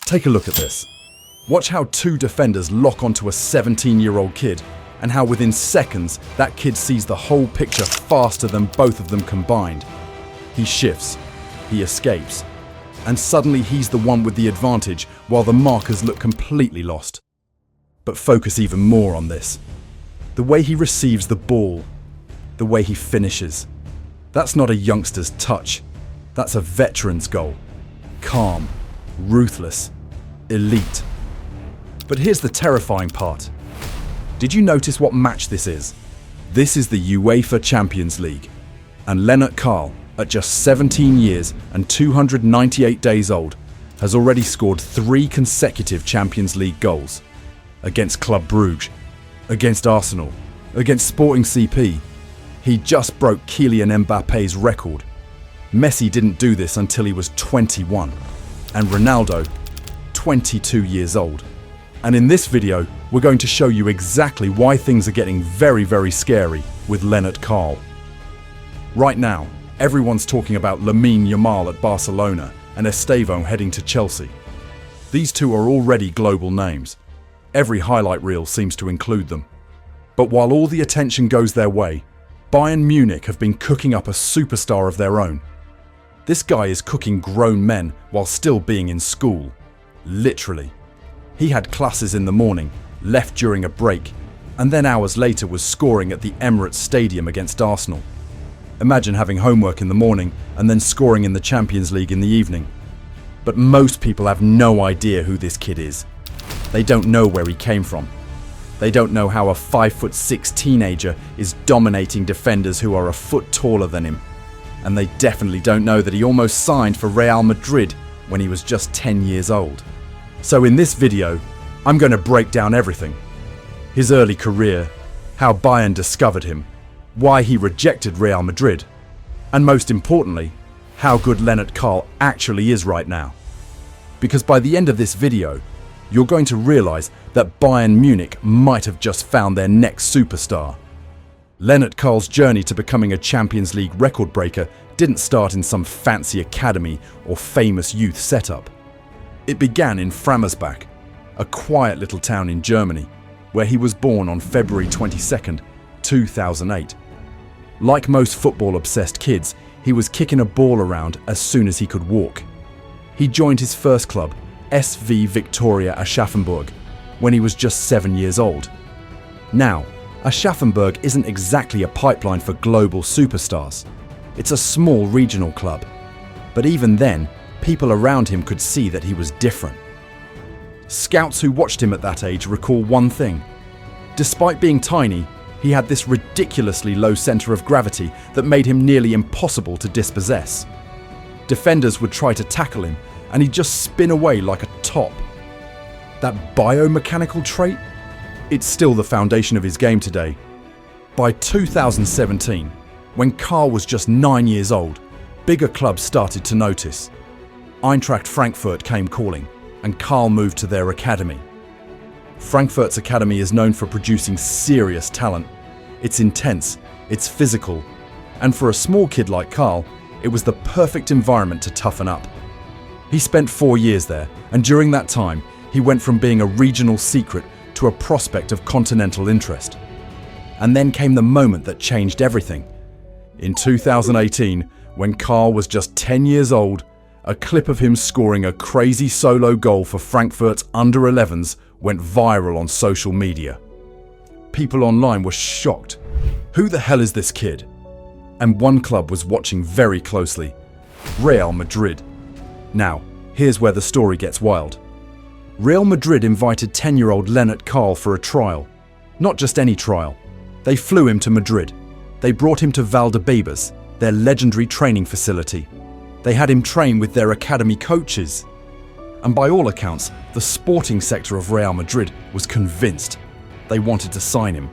Take a look at this. Watch how two defenders lock onto a 17-year-old kid, and how within seconds that kid sees the whole picture faster than both of them combined. He shifts, he escapes, and suddenly he's the one with the advantage while the markers look completely lost. But focus even more on this. The way he receives the ball, the way he finishes. That's not a youngster's touch, that's a veteran's goal. Calm, ruthless, elite. But here's the terrifying part. Did you notice what match this is? This is the UEFA Champions League. And Lennart Karl, at just 17 years and 298 days old, has already scored 3 consecutive Champions League goals. Against Club Brugge, against Arsenal, against Sporting CP. He just broke Kylian Mbappe's record. Messi didn't do this until he was 21. And Ronaldo, 22 years old. And in this video, we're going to show you exactly why things are getting very, very scary with Lennart Karl. Right now, everyone's talking about Lamine Yamal at Barcelona and Estevão heading to Chelsea. These two are already global names. Every highlight reel seems to include them. But while all the attention goes their way, Bayern Munich have been cooking up a superstar of their own. This guy is cooking grown men while still being in school. Literally. He had classes in the morning, left during a break, and then hours later was scoring at the Emirates Stadium against Arsenal. Imagine having homework in the morning and then scoring in the Champions League in the evening. But most people have no idea who this kid is. They don't know where he came from. They don't know how a 5'6" teenager is dominating defenders who are a foot taller than him. And they definitely don't know that he almost signed for Real Madrid when he was just 10 years old. So in this video, I'm going to break down everything. His early career, how Bayern discovered him, why he rejected Real Madrid, and most importantly, how good Lennart Karl actually is right now. Because by the end of this video, you're going to realize that Bayern Munich might have just found their next superstar. Lennart Karl's journey to becoming a Champions League record breaker didn't start in some fancy academy or famous youth setup. It began in Framersbach, a quiet little town in Germany, where he was born on February 22nd, 2008. Like most football-obsessed kids, he was kicking a ball around as soon as he could walk. He joined his first club, SV Viktoria Aschaffenburg, when he was just 7 years old. Now, Aschaffenburg isn't exactly a pipeline for global superstars. It's a small regional club. But even then, people around him could see that he was different. Scouts who watched him at that age recall one thing. Despite being tiny, he had this ridiculously low center of gravity that made him nearly impossible to dispossess. Defenders would try to tackle him, and he'd just spin away like a top. That biomechanical trait? It's still the foundation of his game today. By 2017, when Karl was just 9 years old, bigger clubs started to notice. Eintracht Frankfurt came calling, and Karl moved to their academy. Frankfurt's academy is known for producing serious talent. It's intense, it's physical, and for a small kid like Karl, it was the perfect environment to toughen up. He spent 4 years there, and during that time, he went from being a regional secret to a prospect of continental interest. And then came the moment that changed everything. In 2018, when Karl was just 10 years old, a clip of him scoring a crazy solo goal for Frankfurt's under-11s went viral on social media. People online were shocked. Who the hell is this kid? And one club was watching very closely: Real Madrid. Now, here's where the story gets wild. Real Madrid invited 10-year-old Lennart Karl for a trial. Not just any trial. They flew him to Madrid. They brought him to Valdebebas, their legendary training facility. They had him train with their academy coaches. And by all accounts, the sporting sector of Real Madrid was convinced. They wanted to sign him.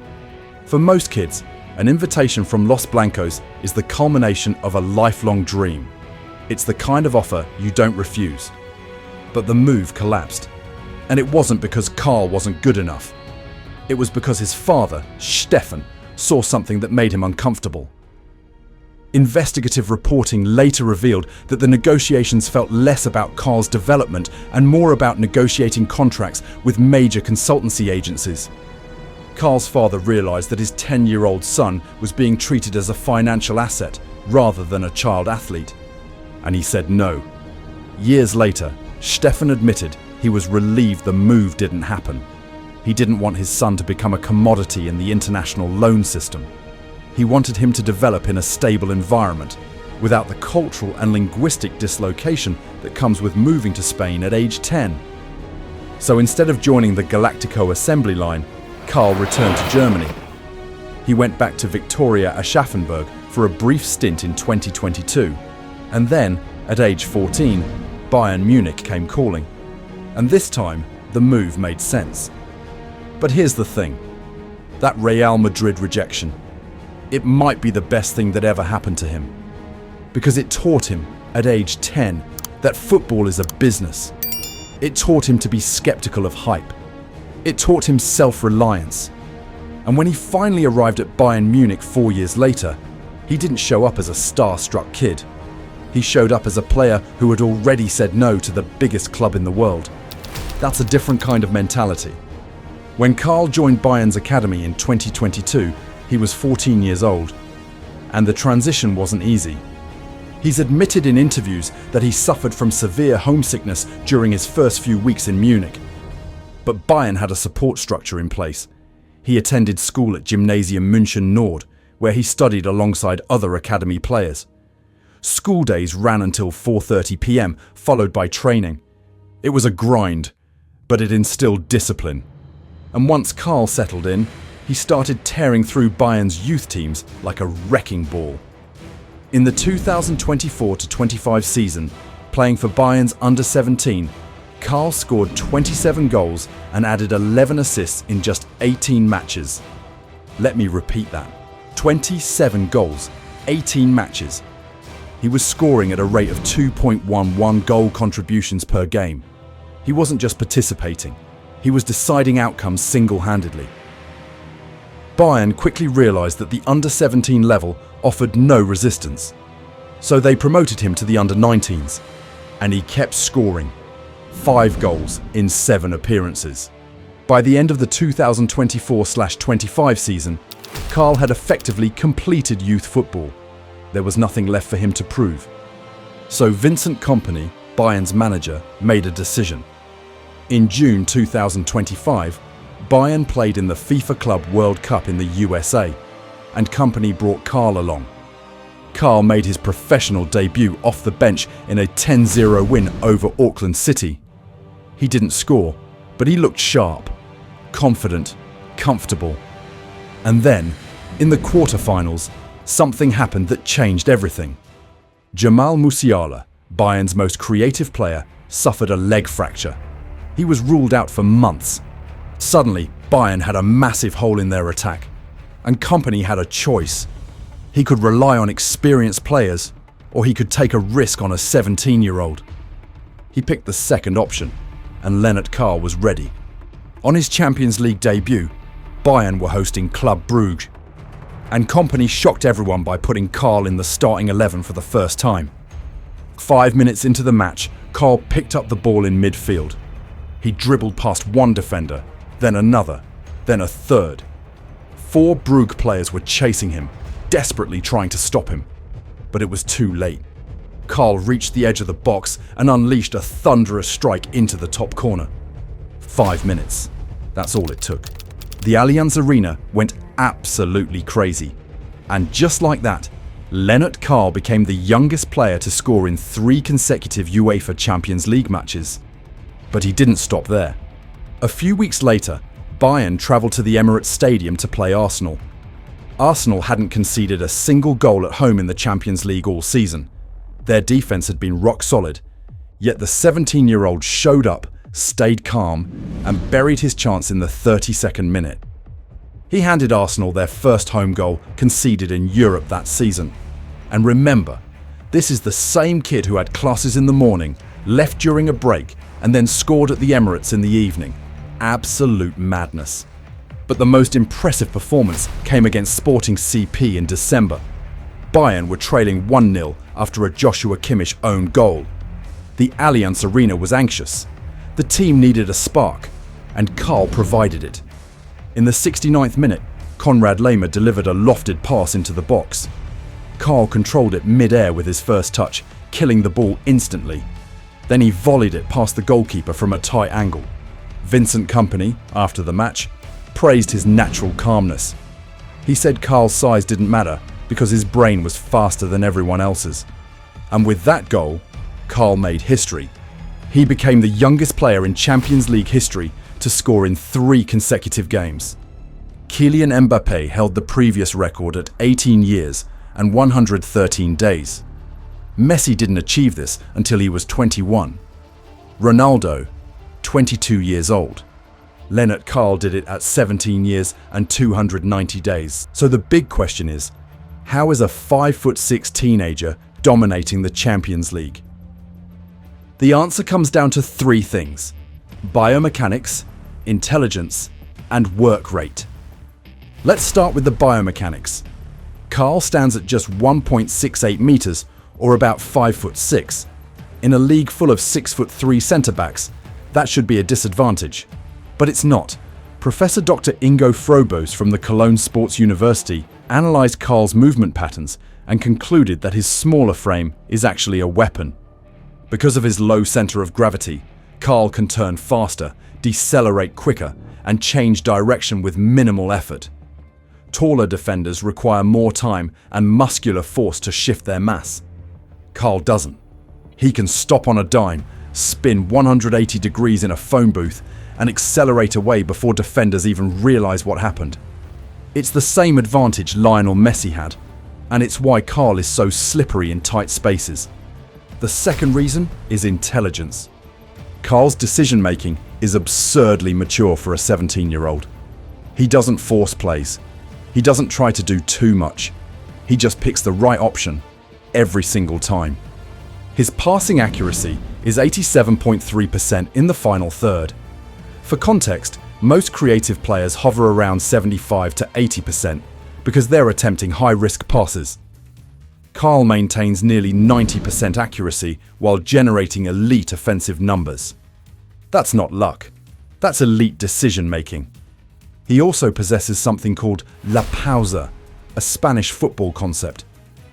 For most kids, an invitation from Los Blancos is the culmination of a lifelong dream. It's the kind of offer you don't refuse. But the move collapsed. And it wasn't because Karl wasn't good enough. It was because his father, Stefan, saw something that made him uncomfortable. Investigative reporting later revealed that the negotiations felt less about Karl's development and more about negotiating contracts with major consultancy agencies. Karl's father realized that his 10-year-old son was being treated as a financial asset rather than a child athlete, and he said no. Years later, Stefan admitted he was relieved the move didn't happen. He didn't want his son to become a commodity in the international loan system. He wanted him to develop in a stable environment, without the cultural and linguistic dislocation that comes with moving to Spain at age 10. So instead of joining the Galactico assembly line, Karl returned to Germany. He went back to Viktoria Aschaffenburg for a brief stint in 2022, and then, at age 14, Bayern Munich came calling. And this time, the move made sense. But here's the thing, that Real Madrid rejection, it might be the best thing that ever happened to him. Because it taught him, at age 10, that football is a business. It taught him to be skeptical of hype. It taught him self-reliance. And when he finally arrived at Bayern Munich 4 years later, he didn't show up as a star-struck kid. He showed up as a player who had already said no to the biggest club in the world. That's a different kind of mentality. When Karl joined Bayern's academy in 2022, he was 14 years old. And the transition wasn't easy. He's admitted in interviews that he suffered from severe homesickness during his first few weeks in Munich. But Bayern had a support structure in place. He attended school at Gymnasium München Nord, where he studied alongside other academy players. School days ran until 4:30 p.m, followed by training. It was a grind, but it instilled discipline. And once Karl settled in, he started tearing through Bayern's youth teams like a wrecking ball. In the 2024-25 season, playing for Bayern's under-17, Karl scored 27 goals and added 11 assists in just 18 matches. Let me repeat that. 27 goals, 18 matches. He was scoring at a rate of 2.11 goal contributions per game. He wasn't just participating, he was deciding outcomes single-handedly. Bayern quickly realised that the under-17 level offered no resistance. So they promoted him to the under-19s, and he kept scoring. 5 goals in 7 appearances. By the end of the 2024-25 season, Karl had effectively completed youth football. There was nothing left for him to prove. So Vincent Kompany, Bayern's manager, made a decision. In June 2025, Bayern played in the FIFA Club World Cup in the USA, and Kompany brought Karl along. Karl made his professional debut off the bench in a 10-0 win over Auckland City. He didn't score, but he looked sharp, confident, comfortable. And then, in the quarterfinals, something happened that changed everything. Jamal Musiala, Bayern's most creative player, suffered a leg fracture. He was ruled out for months. Suddenly, Bayern had a massive hole in their attack, and Kompany had a choice. He could rely on experienced players, or he could take a risk on a 17-year-old. He picked the second option, and Lennart Karl was ready. On his Champions League debut, Bayern were hosting Club Brugge, and Kompany shocked everyone by putting Karl in the starting 11 for the first time. 5 minutes into the match, Karl picked up the ball in midfield. He dribbled past one defender, then another, then a third. 4 Brugge players were chasing him, desperately trying to stop him. But it was too late. Karl reached the edge of the box and unleashed a thunderous strike into the top corner. 5 minutes. That's all it took. The Allianz Arena went absolutely crazy. And just like that, Lennart Karl became the youngest player to score in 3 consecutive UEFA Champions League matches. But he didn't stop there. A few weeks later, Bayern travelled to the Emirates Stadium to play Arsenal. Arsenal hadn't conceded a single goal at home in the Champions League all season. Their defence had been rock solid, yet the 17-year-old showed up, stayed calm, and buried his chance in the 32nd minute. He handed Arsenal their first home goal conceded in Europe that season. And remember, this is the same kid who had classes in the morning, left during a break, and then scored at the Emirates in the evening. Absolute madness. But the most impressive performance came against Sporting CP in December. Bayern were trailing 1-0 after a Joshua Kimmich own goal. The Allianz Arena was anxious. The team needed a spark, and Karl provided it. In the 69th minute, Konrad Laimer delivered a lofted pass into the box. Karl controlled it mid-air with his first touch, killing the ball instantly. Then he volleyed it past the goalkeeper from a tight angle. Vincent Kompany, after the match, praised his natural calmness. He said Karl's size didn't matter because his brain was faster than everyone else's. And with that goal, Karl made history. He became the youngest player in Champions League history to score in 3 consecutive games. Kylian Mbappé held the previous record at 18 years and 113 days. Messi didn't achieve this until he was 21. Ronaldo, 22 years old. Lennart Karl did it at 17 years and 290 days. So the big question is, how is a 5'6" teenager dominating the Champions League? The answer comes down to 3 things: biomechanics, intelligence, and work rate. Let's start with the biomechanics. Karl stands at just 1.68 meters, or about 5'6". In a league full of 6'3" centre-backs, that should be a disadvantage. But it's not. Professor Dr. Ingo Frobos from the Cologne Sports University analysed Karl's movement patterns and concluded that his smaller frame is actually a weapon. Because of his low centre of gravity, Karl can turn faster, decelerate quicker, and change direction with minimal effort. Taller defenders require more time and muscular force to shift their mass. Karl doesn't. He can stop on a dime, spin 180 degrees in a phone booth, and accelerate away before defenders even realise what happened. It's the same advantage Lionel Messi had, and it's why Karl is so slippery in tight spaces. The second reason is intelligence. Karl's decision-making is absurdly mature for a 17-year-old. He doesn't force plays. He doesn't try to do too much. He just picks the right option every single time. His passing accuracy is 87.3% in the final third. For context, most creative players hover around 75 to 80% because they're attempting high-risk passes. Karl maintains nearly 90% accuracy while generating elite offensive numbers. That's not luck. That's elite decision-making. He also possesses something called la pausa, a Spanish football concept.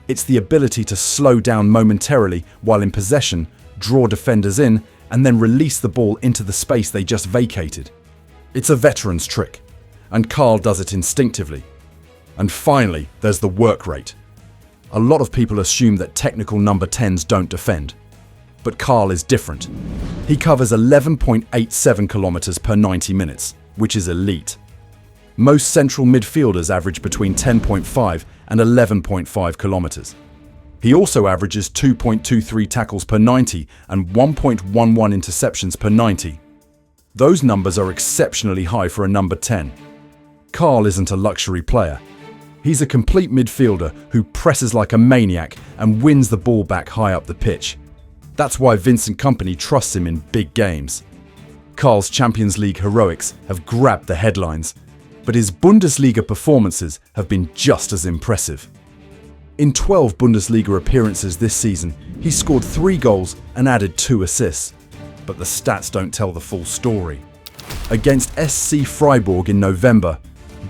It's the ability to slow down momentarily while in possession, draw defenders in, and then release the ball into the space they just vacated. It's a veteran's trick, and Karl does it instinctively. And finally, there's the work rate. A lot of people assume that technical number 10s don't defend. But Karl is different. He covers 11.87 kilometers per 90 minutes, which is elite. Most central midfielders average between 10.5 and 11.5 kilometers. He also averages 2.23 tackles per 90 and 1.11 interceptions per 90. Those numbers are exceptionally high for a number 10. Karl isn't a luxury player. He's a complete midfielder who presses like a maniac and wins the ball back high up the pitch. That's why Vincent Kompany trusts him in big games. Karl's Champions League heroics have grabbed the headlines, but his Bundesliga performances have been just as impressive. In 12 Bundesliga appearances this season, he scored 3 goals and added 2 assists. But the stats don't tell the full story. Against SC Freiburg in November,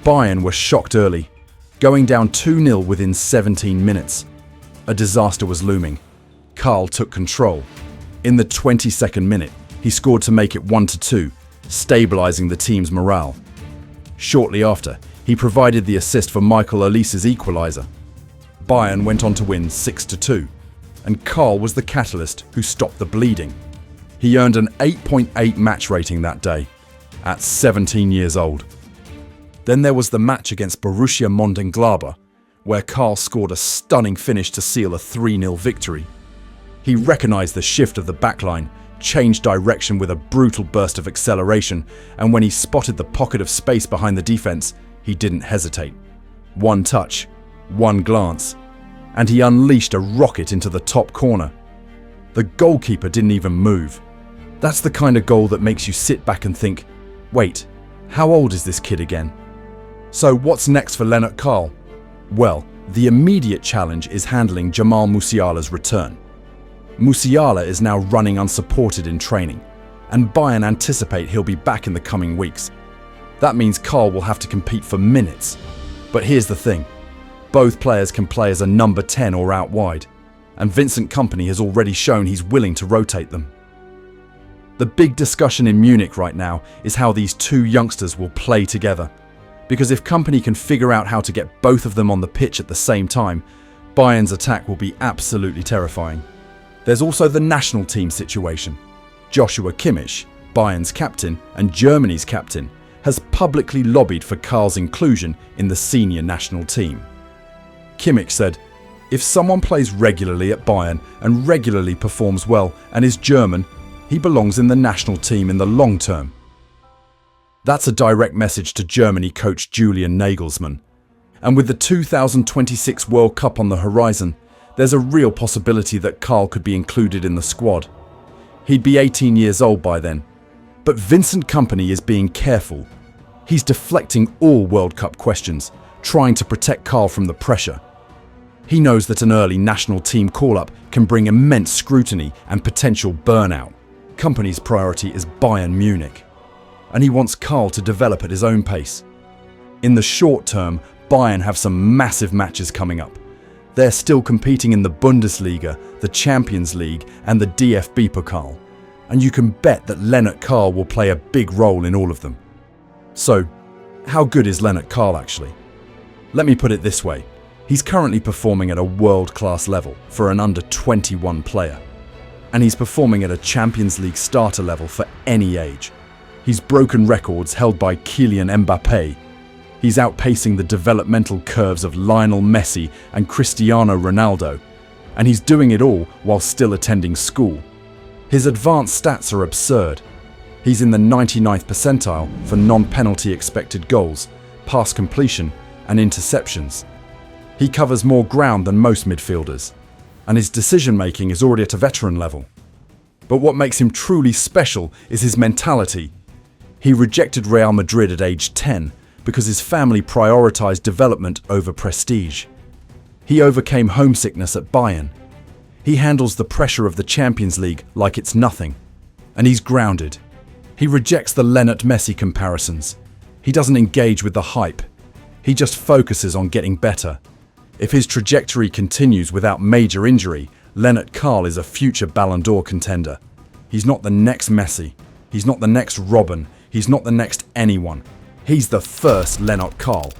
Bayern were shocked early, going down 2-0 within 17 minutes. A disaster was looming. Karl took control. In the 22nd minute, he scored to make it 1-2, stabilising the team's morale. Shortly after, he provided the assist for Michael Olise's equaliser. Bayern went on to win 6-2, and Karl was the catalyst who stopped the bleeding. He earned an 8.8 match rating that day, at 17 years old. Then there was the match against Borussia Mönchengladbach, where Karl scored a stunning finish to seal a 3-0 victory. He recognised the shift of the backline, changed direction with a brutal burst of acceleration, and when he spotted the pocket of space behind the defence, he didn't hesitate. One touch, one glance, and he unleashed a rocket into the top corner. The goalkeeper didn't even move. That's the kind of goal that makes you sit back and think, wait, how old is this kid again? So what's next for Lennart Karl? Well, The immediate challenge is handling Jamal Musiala's return. Musiala is now running unsupported in training, and Bayern anticipate he'll be back in the coming weeks. That means Karl will have to compete for minutes. But here's the thing. Both players can play as a number 10 or out wide, and Vincent Kompany has already shown he's willing to rotate them. The big discussion in Munich right now is how these two youngsters will play together. Because if Kompany can figure out how to get both of them on the pitch at the same time, Bayern's attack will be absolutely terrifying. There's also the national team situation. Joshua Kimmich, Bayern's captain and Germany's captain, has publicly lobbied for Karl's inclusion in the senior national team. Kimmich said, "If someone plays regularly at Bayern and regularly performs well and is German, he belongs in the national team in the long term." That's a direct message to Germany coach Julian Nagelsmann. And with the 2026 World Cup on the horizon, there's a real possibility that Karl could be included in the squad. He'd be 18 years old by then. But Vincent Kompany is being careful. He's deflecting all World Cup questions, trying to protect Karl from the pressure. He knows that an early national team call-up can bring immense scrutiny and potential burnout. Kompany's priority is Bayern Munich, and he wants Karl to develop at his own pace. In the short term, Bayern have some massive matches coming up. They're still competing in the Bundesliga, the Champions League and the DFB Pokal, and you can bet that Lennart Karl will play a big role in all of them. So, how good is Lennart Karl actually? Let me put it this way. He's currently performing at a world-class level for an under-21 player. And he's performing at a Champions League starter level for any age. He's broken records held by Kylian Mbappé. He's outpacing the developmental curves of Lionel Messi and Cristiano Ronaldo. And he's doing it all while still attending school. His advanced stats are absurd. He's in the 99th percentile for non-penalty expected goals, pass completion and interceptions. He covers more ground than most midfielders, and his decision-making is already at a veteran level. But what makes him truly special is his mentality. He rejected Real Madrid at age 10 because his family prioritized development over prestige. He overcame homesickness at Bayern. He handles the pressure of the Champions League like it's nothing, and he's grounded. He rejects the Lennart Messi comparisons. He doesn't engage with the hype. He just focuses on getting better. If his trajectory continues without major injury, Lennart Karl is a future Ballon d'Or contender. He's not the next Messi. He's not the next Robben. He's not the next anyone. He's the first Lennart Karl.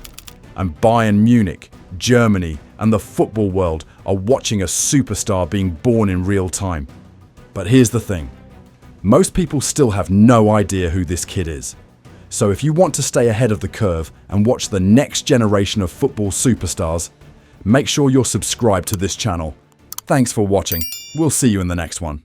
And Bayern Munich, Germany, and the football world are watching a superstar being born in real time. But here's the thing. Most people still have no idea who this kid is. So if you want to stay ahead of the curve and watch the next generation of football superstars, make sure you're subscribed to this channel. Thanks for watching. We'll see you in the next one.